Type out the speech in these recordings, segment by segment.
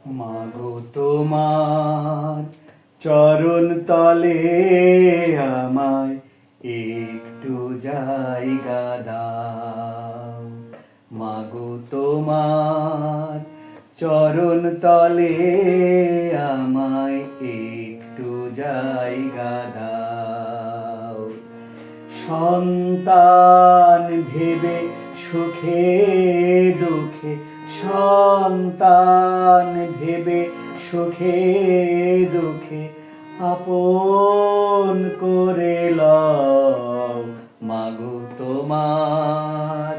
মাগো তোমার চরণ তলে আমায় একটু জায়গা দাও। মাগো তোমার চরণ তলে আমায় একটু জায়গা দাও। সন্তান ভেবে সুখে দুঃখে, সন্তান ভেবে সুখে দুঃখে আপন করে লও। মাগো তোমার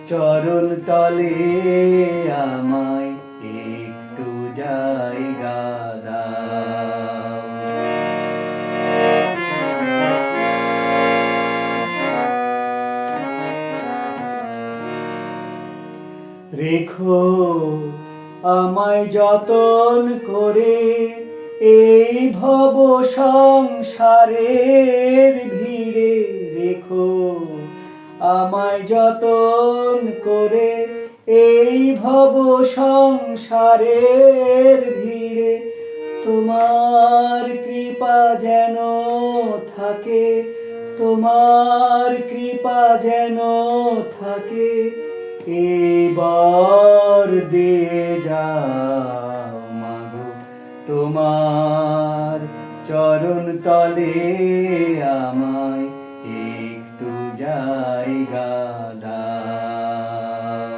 চরণ তলে আমায় একটু জায়গা দাও। রেখো আমায় যতন করে এই ভব সংসারের ভিড়ে। রেখো আমায় যতন করে এই ভব সংসারের ভিড়ে। তোমার কৃপা যেন থাকে, তোমার কৃপা যেন থাকে, এবার দিয়ে যাও। মাগো তোমার চরণ তলে আমায় একটু জায়গা দাও।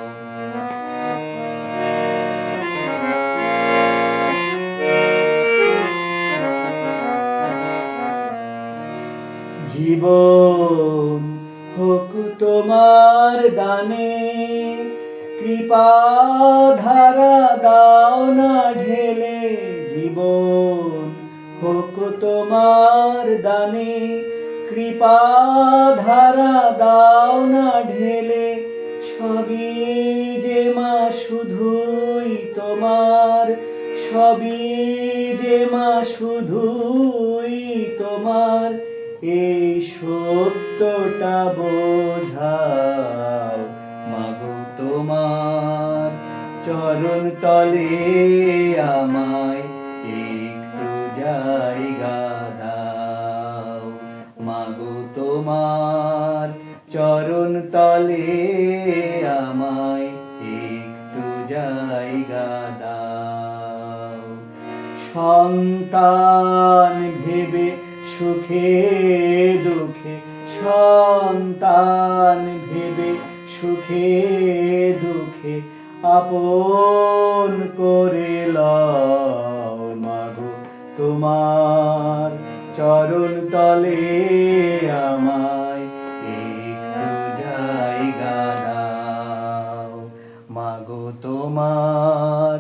জীবন হোক তোমার দানে, কৃপা ধারা দাও না ঢেলে। জীবন হোক তোমার দানে, কৃপা ধারা দাও না ঢেলে। সবই যে মা শুধুই তোমার, সবই যে মা শুধুই তোমার, এই সত্যটা বোঝাও। মাগো তোমার চরণ তলে আমায় একটু জায়গা দাও। মাগো তোমার চরণ তলে আমায় একটু জায়গা দাও। সন্তান ভেবে সুখে দুঃখে, সন্তান ভেবে সুখে দুঃখে আপন করে লও। মাগো তোমার চরণ তলে আমায় একটু জায়গা দাও। মাগো তোমার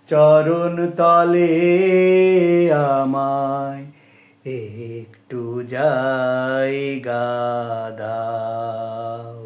চরণ তলে আমায় একটু জায়গা দাও।